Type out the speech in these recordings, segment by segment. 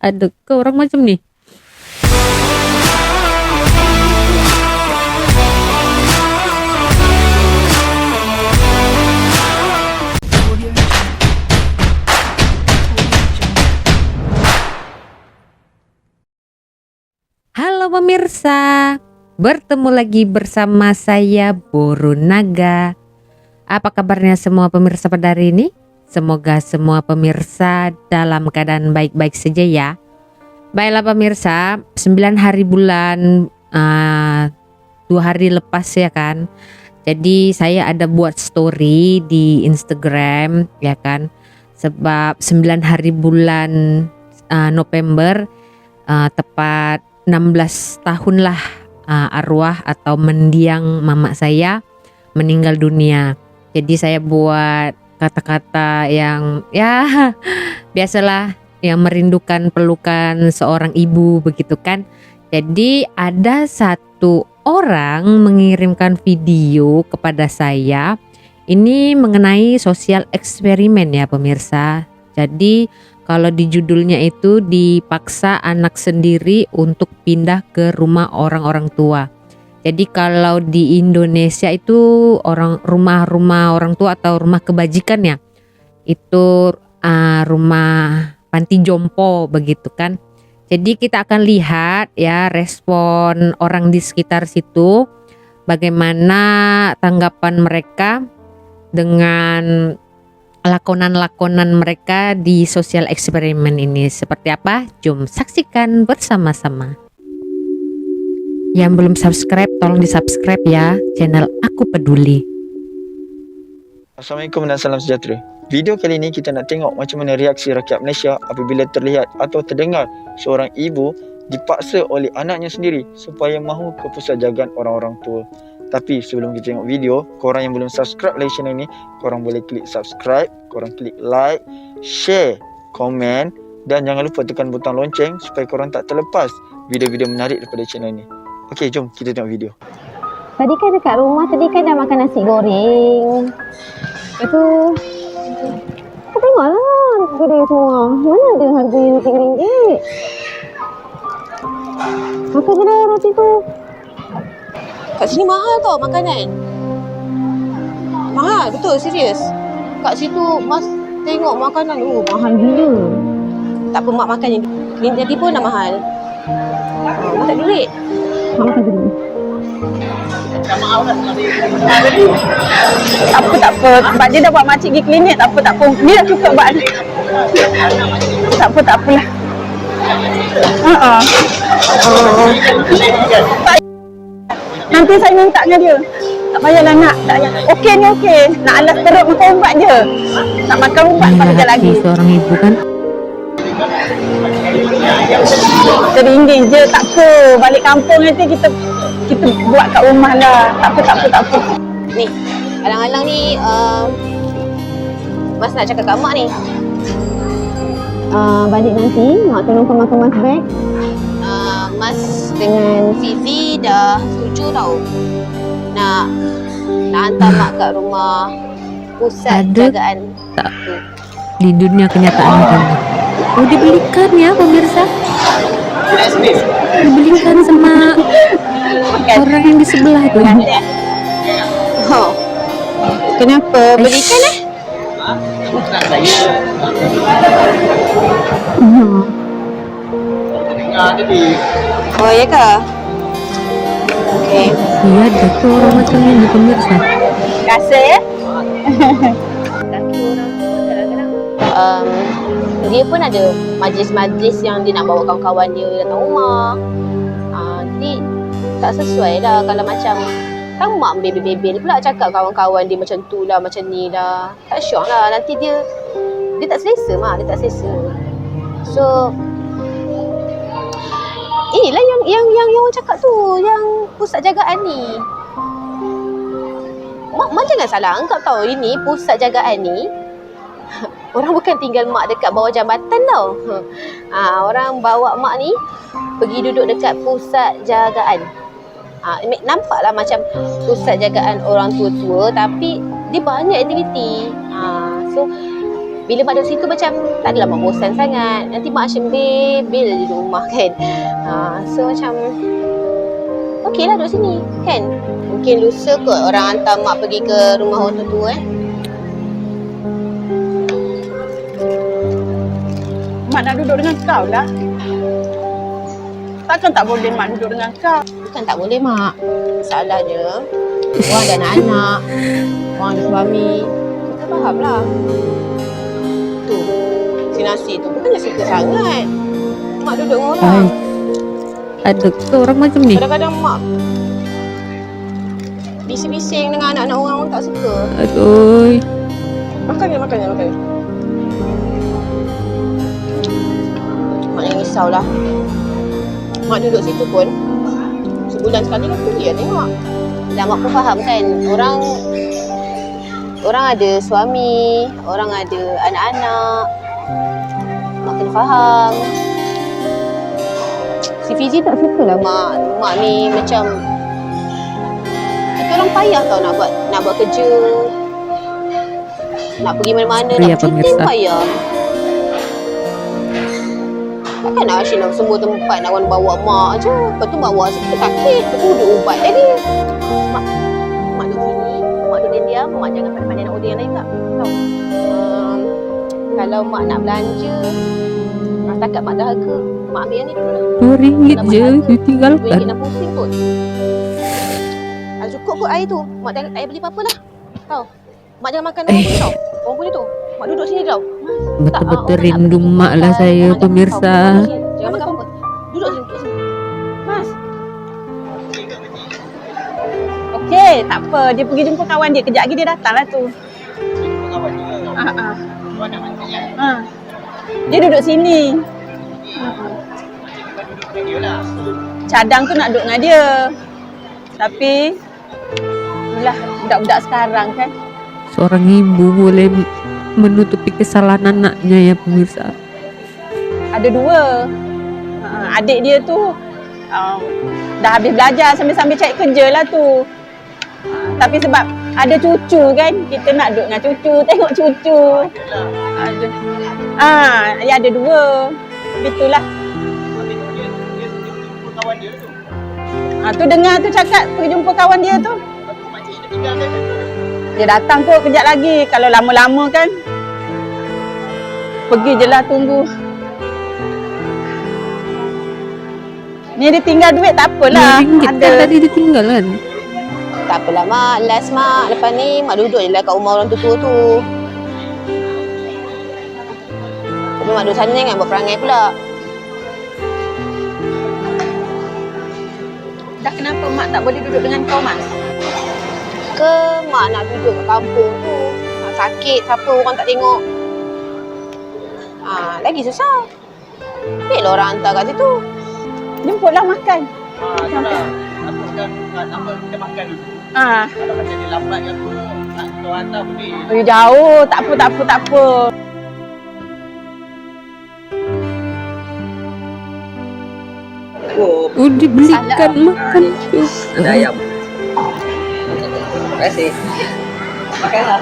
Ada ke orang macam nih. Halo pemirsa, bertemu lagi bersama saya Boru Naga. Apa kabarnya semua pemirsa pada hari ini? Semoga semua pemirsa dalam keadaan baik-baik saja ya. Baiklah pemirsa, 9 hari bulan 2 hari lepas ya kan. Jadi saya ada buat story di Instagram ya kan. Sebab 9 hari bulan November tepat 16 tahun lah arwah atau mendiang mama saya meninggal dunia. Jadi saya buat kata-kata yang ya biasalah, yang merindukan pelukan seorang ibu begitu kan. Jadi ada satu orang mengirimkan video kepada saya. Ini mengenai sosial eksperimen ya pemirsa. Jadi kalau di judulnya itu dipaksa anak sendiri untuk pindah ke rumah orang-orang tua. Jadi kalau di Indonesia itu rumah-rumah orang tua atau rumah kebajikan ya, itu rumah panti jompo begitu kan. Jadi kita akan lihat ya respon orang di sekitar situ, bagaimana tanggapan mereka dengan lakonan-lakonan mereka di sosial eksperimen ini. Seperti apa? Jom saksikan bersama-sama. Yang belum subscribe, tolong di subscribe ya channel Aku Peduli. Assalamualaikum dan salam sejahtera. Video kali ini kita nak tengok macam mana reaksi rakyat Malaysia apabila terlihat atau terdengar seorang ibu dipaksa oleh anaknya sendiri supaya mahu ke pusat jagaan orang-orang tua. Tapi sebelum kita tengok video, korang yang belum subscribe lagi channel ni, korang boleh klik subscribe, korang klik like, share, komen dan jangan lupa tekan butang lonceng supaya korang tak terlepas video-video menarik daripada channel ni. Okey, jom kita tengok video. Tadi kan dekat rumah tadi kan dah makan nasi goreng. Itu aku tengoklah kedai semua. Mana ada harga yang RM3. Makan kedai roti tu. Kat sini mahal tau makanan. Mahal, betul, serius. Kat situ mas tengok makanan, Mahal gila. tak apa mak makan yang tadi pun dah mahal. Mak tak duit. Makan dulu. Tak apa. Sebab dia dah buat makcik pergi klinik. Tak apa. Ni dah cukup buat ni. Tak apalah. Nanti saya minta dengan dia. Tak payahlah nak. Okey ni okey. Nak alas teruk makan ubat je. Nak makan ubat lepas kerja lagi. Seorang ibu kan. Teringin je. Tak apa. Balik kampung nanti kita buat kat rumah lah. Tak apa. Ni, alang-alang ni mas nak cakap kat mak ni. Balik nanti mak tolong kemas-kemas beg. Mas dengan Fizi dah setuju tau nak hantar mak kat rumah pusat Ada jagaan tak tu. di dunia kenyataan kan? Oh, dibelikan ya pemirsa. Dibelikan sama orang yang di sebelah itu. Oh. Kenapa? Belikan Oh ya ke? Okey. Iya, ada tuh orang macam ini pemirsa. Rasa ya? Laki orang tu kadang-kadang dia pun ada majlis-majlis yang dia nak bawa kawan-kawan dia datang rumah. Jadi tak sesuai lah kalau macam kan mak bebel-bebel pula cakap kawan-kawan dia macam tu lah, macam ni lah. Tak syok lah, nanti dia tak selesa mak, dia tak selesa. So inilah yang orang cakap tu, yang pusat jagaan ni. Mak jangan salah anggap tau, ini pusat jagaan ni orang bukan tinggal mak dekat bawah jambatan tau. Orang bawa mak ni pergi duduk dekat pusat jagaan. Nampaklah macam pusat jagaan orang tua-tua tapi dia banyak aktiviti. So bila mak duduk situ macam tak adalah mak bosan sangat. Nanti mak asyik bebel je di rumah kan. So macam okey lah duduk sini kan. Mungkin lusa kot orang hantar mak pergi ke rumah orang tua Mak nak duduk dengan kau lah. Takkan tak boleh mak duduk dengan kau. Bukan tak boleh mak. Masalahnya orang ada anak-anak, orang ada suami. Kita faham lah. Tu, si nasi tu bukannya suka sangat. Mak duduk dengan orang. Ada ke orang macam ni? Kadang-kadang mak bising-bising dengan anak-anak orang tak suka. Aduh. Makan. Mak jangan risau lah. Mak duduk situ pun sebulan sekali kan pergi lah tengok. Dan mak pun faham kan, orang ada suami, orang ada anak-anak. Mak kena faham. Si Fizi tak suka lah mak ni macam kita orang payah tau nak buat kerja, nak pergi mana-mana, Ya, nak cuti pemirsa. payah. Takkan nak asyik nak semua tempat nak orang bawa mak je. Lepas tu bawa sakit sakit, lepas tu duduk ubat lagi. Mak duduk sini, mak duduk diam, mak jangan pandai-pandai nak order yang lain tak. Tahu. Kalau mak nak belanja, setakat mak dahaga, mak ambil yang ni dulu lah. RM2 je RM2 ditinggalkan. nak pusing kot. Cukup kot air tu. Mak dah air beli apa-apa lah. Tahu. Mak jangan makan orang punya tau. Orang punya tu. Mak duduk sini tau. Betul-betul rindu mak lah saya, pemirsa. Jangan makan apa-apa. Duduk sini. Mas. Okey, tak apa. Dia pergi jumpa kawan dia. Kejap lagi dia datang lah tu. Dia duduk sini. Cadang tu nak duduk dengan dia. Tapi itulah budak-budak sekarang kan. Seorang ibu boleh menutupi kesalahan anaknya ya pemirsa. Ada dua. Adik dia tu dah habis belajar sambil-sambil cari kerja lah tu. Tapi sebab ada cucu kan, kita nak duduk dengan cucu, tengok cucu. Ya ada dua. Itulah. Tu dengar tu cakap pergi jumpa kawan dia tu. Dia datang kot kejap lagi. Kalau lama-lama kan, pergi je lah tunggu. Ni dia tinggal duit tak apalah. RM2 kan tadi ditinggal kan. Tak apalah mak. Last mak. Lepas ni mak duduk je lah kat rumah orang tua tu. Tapi mak duduk sana jangan buat perangai pula. Dah kenapa mak tak boleh duduk dengan kau Mas? Ke mak nak duduk kat kampung tu. Sakit siapa orang tak tengok. Lagi susah. Biarlah orang hantar kat situ. Jemputlah makan. Itulah. Aku dah nama kita makan dulu. Kalau macam dia lambat ke apa, nak kau hantar boleh. Jauh. Tak apa. Dibelikan makan tu. Ada ayam. Terima kasih. Makanlah.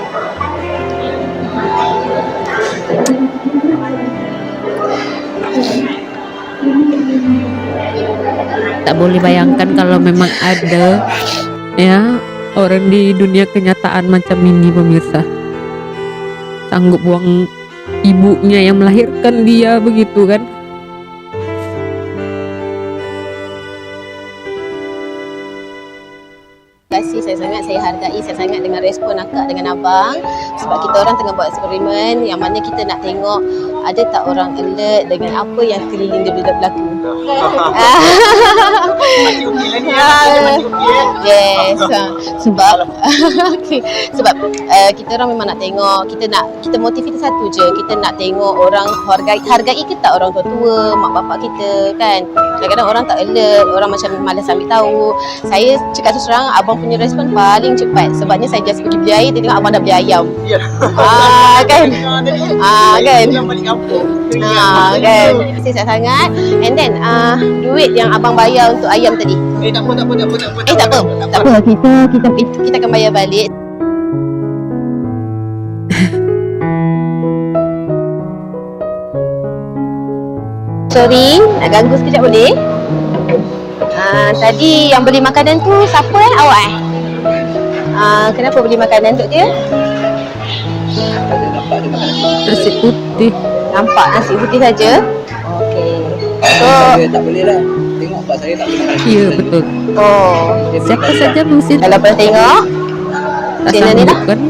Tak boleh bayangkan kalau memang ada ya orang di dunia kenyataan macam ini pemirsa. Sanggup buang ibunya yang melahirkan dia begitu kan. Terima kasih saya hargai sangat dengan respon akak dengan abang. Sebab kita orang tengah buat eksperimen yang mana kita nak tengok ada tak orang alert dengan apa yang keliling dia berlaku. Yes. Sebab okay. Sebab kita orang memang nak tengok, kita motif kita satu je, kita nak tengok orang hargai ke tak orang tua, mak bapak kita kan. Kadang-kadang orang tak alert, orang macam malas ambil tahu. Saya cakap terus terang, abang punya respon paling cepat. Sebabnya saya just pergi beli air, dia tengok abang dah beli ayam. Ya. Kan? Kan? Balik kampung. Kan? Terima kasih sangat. And then duit yang abang bayar untuk ayam tadi. Tak apa. Tak apa. Kita akan bayar balik. Sorry, nak ganggu sekejap boleh? Tadi yang beli makanan tu siapa Awak kenapa beli makanan untuk dia? Nasi putih. Nampak nasi putih saja. Okey. So, Saya tak boleh lah. Tengok pak saya tak boleh makan. Iya betul. Siapa saja mesti kalau pernah tengok tak channel ni sanggup lah. kan.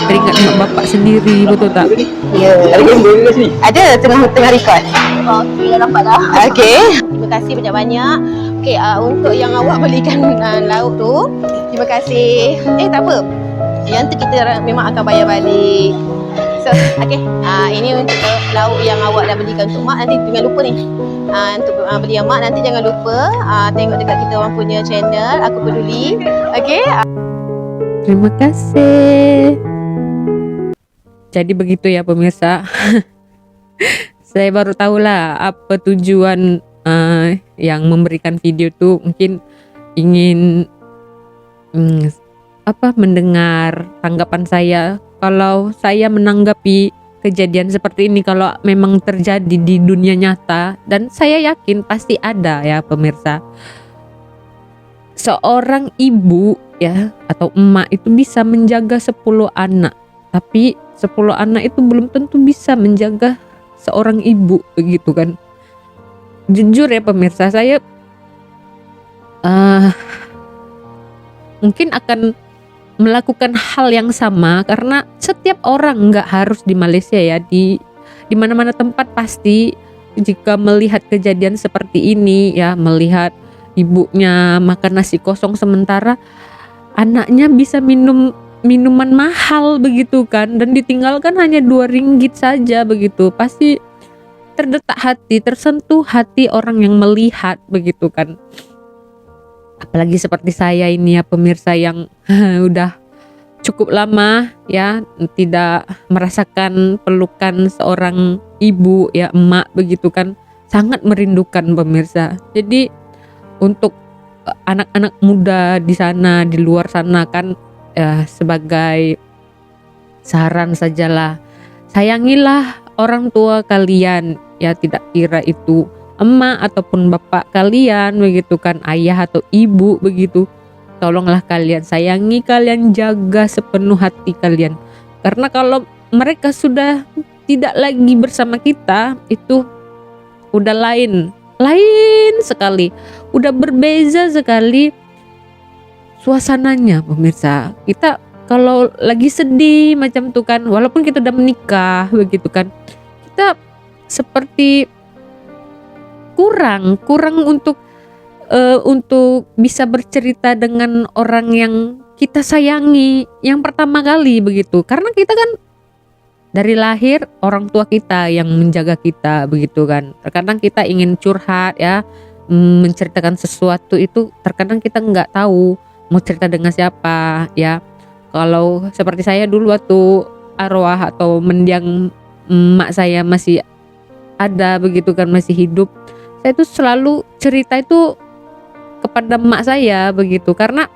Teringat mak bapak sendiri, betul tak? Ya. Ada gambar ke sini? Ada tengah record. Okey, dah nampak dah. Okey. Terima kasih banyak-banyak. Okey, untuk yang awak belikan lauk tu, terima kasih. Tak apa. Yang tu kita memang akan bayar balik. So, okey. Ini untuk lauk yang awak dah belikan untuk mak. Nanti jangan lupa ni. Untuk beli yang mak nanti jangan lupa tengok dekat kita orang punya channel Aku Peduli. Okey. Terima kasih. Jadi begitu ya pemirsa. Saya baru tahu lah apa tujuan yang memberikan video tuh, mungkin ingin mendengar tanggapan saya kalau saya menanggapi kejadian seperti ini kalau memang terjadi di dunia nyata, dan saya yakin pasti ada ya pemirsa. Seorang ibu ya atau emak itu bisa menjaga 10 anak, tapi 10 anak itu belum tentu bisa menjaga seorang ibu, begitu kan. Jujur ya pemirsa, saya mungkin akan melakukan hal yang sama, karena setiap orang, nggak harus di Malaysia ya, di mana-mana tempat pasti jika melihat kejadian seperti ini ya, melihat ibunya makan nasi kosong sementara anaknya bisa minum minuman mahal begitu kan, dan ditinggalkan hanya 2 ringgit saja begitu, pasti terdetak hati, tersentuh hati orang yang melihat begitu kan. Apalagi seperti saya ini ya pemirsa yang udah cukup lama ya tidak merasakan pelukan seorang ibu ya, emak begitu kan, sangat merindukan pemirsa. Jadi untuk anak-anak muda di sana, di luar sana kan, sebagai saran sajalah, sayangilah orang tua kalian ya, tidak kira itu emak ataupun bapak kalian begitu kan, ayah atau ibu begitu. Tolonglah kalian sayangi, kalian jaga sepenuh hati kalian, karena kalau mereka sudah tidak lagi bersama kita, itu udah lain sekali, udah berbeza sekali suasananya pemirsa. Kita kalau lagi sedih macam tuh kan, walaupun kita udah menikah begitu kan, kita seperti kurang untuk bisa bercerita dengan orang yang kita sayangi yang pertama kali begitu, karena kita kan dari lahir orang tua kita yang menjaga kita begitu kan. Terkadang kita ingin curhat ya, menceritakan sesuatu itu terkadang kita nggak tahu mau cerita dengan siapa ya. Kalau seperti saya dulu waktu arwah atau mendiang emak saya masih ada begitu kan, masih hidup, saya tuh selalu cerita itu kepada emak saya begitu, karena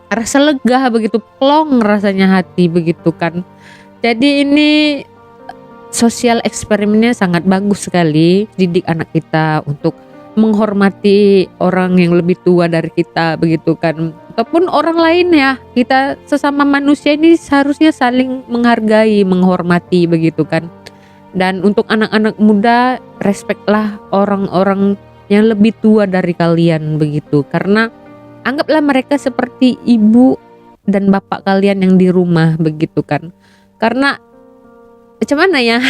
rasa lega begitu, plong rasanya hati begitu kan. Jadi ini sosial eksperimennya sangat bagus sekali, didik anak kita untuk menghormati orang yang lebih tua dari kita begitu kan, ataupun orang lain ya. Kita sesama manusia ini seharusnya saling menghargai, menghormati begitu kan. Dan untuk anak-anak muda, respeklah orang-orang yang lebih tua dari kalian begitu, karena anggaplah mereka seperti ibu dan bapak kalian yang di rumah begitu kan. Karena macam mana ya,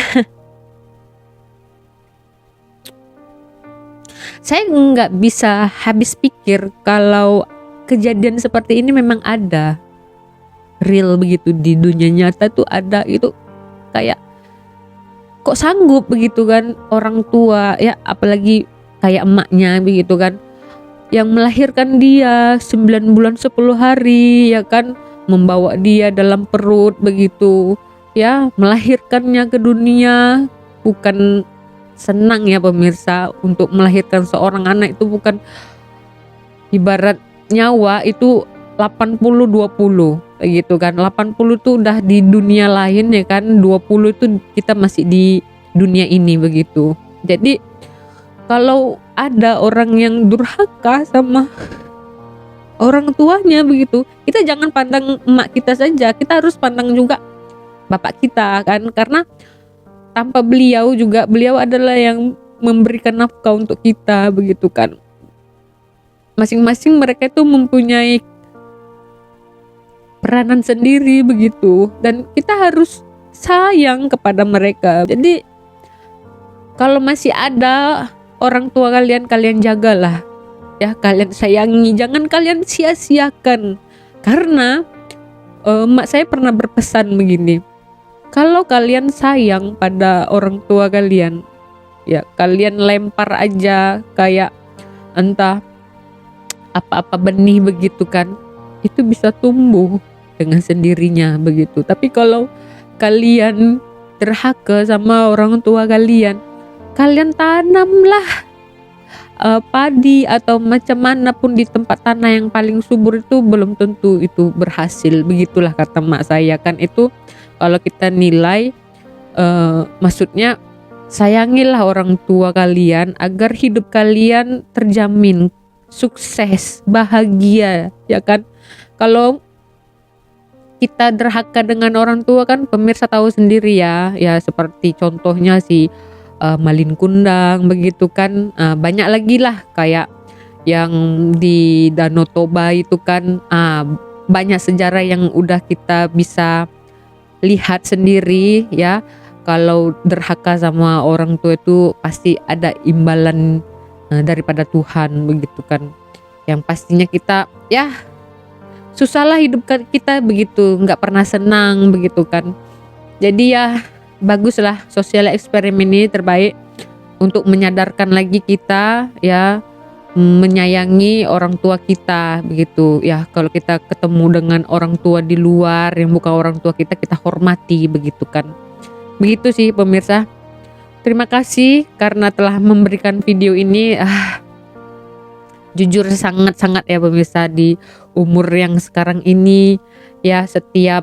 saya nggak bisa habis pikir kalau kejadian seperti ini memang ada real begitu di dunia nyata tuh ada. Itu kayak kok sanggup begitu kan orang tua ya, apalagi kayak emaknya begitu kan, yang melahirkan dia 9 bulan 10 hari ya kan, membawa dia dalam perut begitu ya, melahirkannya ke dunia. Bukan senang ya pemirsa, untuk melahirkan seorang anak itu bukan ibarat nyawa, itu 80-20 gitu kan. 80 tuh udah di dunia lain ya kan, 20 itu kita masih di dunia ini begitu. Jadi kalau ada orang yang durhaka sama orang tuanya begitu, kita jangan pandang emak kita saja, kita harus pandang juga bapak kita kan, karena tanpa beliau juga, beliau adalah yang memberikan nafkah untuk kita begitu kan. Masing-masing mereka itu mempunyai peranan sendiri begitu, dan kita harus sayang kepada mereka. Jadi kalau masih ada orang tua kalian, kalian jagalah ya, kalian sayangi, jangan kalian sia-siakan. Karena emak saya pernah berpesan begini, kalau kalian sayang pada orang tua kalian, ya kalian lempar aja kayak entah apa-apa benih begitu kan, itu bisa tumbuh dengan sendirinya begitu. Tapi kalau kalian derhaka sama orang tua kalian, kalian tanamlah padi atau macam mana pun di tempat tanah yang paling subur, itu belum tentu itu berhasil. Begitulah kata mak saya kan. Itu kalau kita nilai maksudnya sayangilah orang tua kalian agar hidup kalian terjamin sukses, bahagia, ya kan. Kalau kita derhaka dengan orang tua kan, pemirsa tahu sendiri ya, ya seperti contohnya si Malin Kundang begitu kan, banyak lagi lah kayak yang di Danau Toba itu kan, banyak sejarah yang udah kita bisa lihat sendiri ya. Kalau derhaka sama orang tua itu pasti ada imbalan daripada Tuhan begitu kan, yang pastinya kita ya susahlah hidup kita begitu, nggak pernah senang begitu kan. Jadi ya baguslah sosial eksperimen ini terbaik untuk menyadarkan lagi kita ya, menyayangi orang tua kita begitu ya. Kalau kita ketemu dengan orang tua di luar yang bukan orang tua kita, kita hormati begitu kan. Begitu sih pemirsa. Terima kasih karena telah memberikan video ini. Jujur sangat-sangat ya pemirsa, di umur yang sekarang ini ya, setiap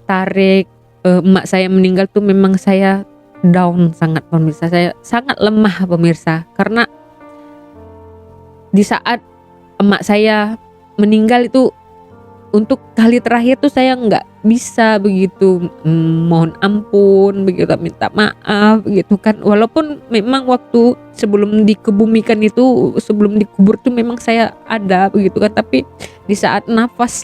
tarik emak saya meninggal tuh memang saya down sangat pemirsa. Saya sangat lemah pemirsa, karena di saat emak saya meninggal itu untuk kali terakhir tuh saya nggak bisa begitu mohon ampun begitu, minta maaf begitu kan. Walaupun memang waktu sebelum dikebumikan itu, sebelum dikubur tuh memang saya ada begitu kan, tapi di saat nafas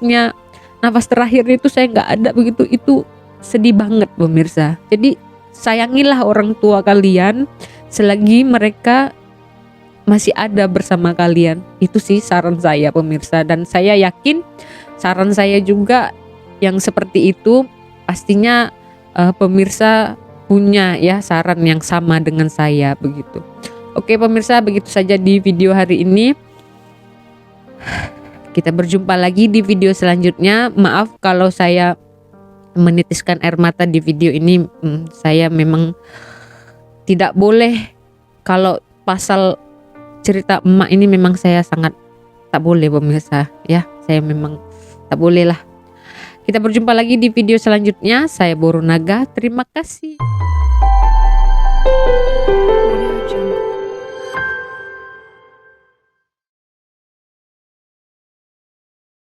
terakhir itu saya nggak ada begitu. Itu sedih banget pemirsa. Jadi sayangilah orang tua kalian selagi mereka masih ada bersama kalian. Itu sih saran saya pemirsa, dan saya yakin saran saya juga yang seperti itu pastinya pemirsa punya ya saran yang sama dengan saya begitu. Oke pemirsa, begitu saja di video hari ini. Kita berjumpa lagi di video selanjutnya. Maaf kalau saya menitiskan air mata di video ini, saya memang tidak boleh, kalau pasal cerita emak ini memang saya sangat tak boleh pemirsa ya, saya memang tak boleh lah. Kita berjumpa lagi di video selanjutnya. Saya Boru Naga, terima kasih. Audio Jungle.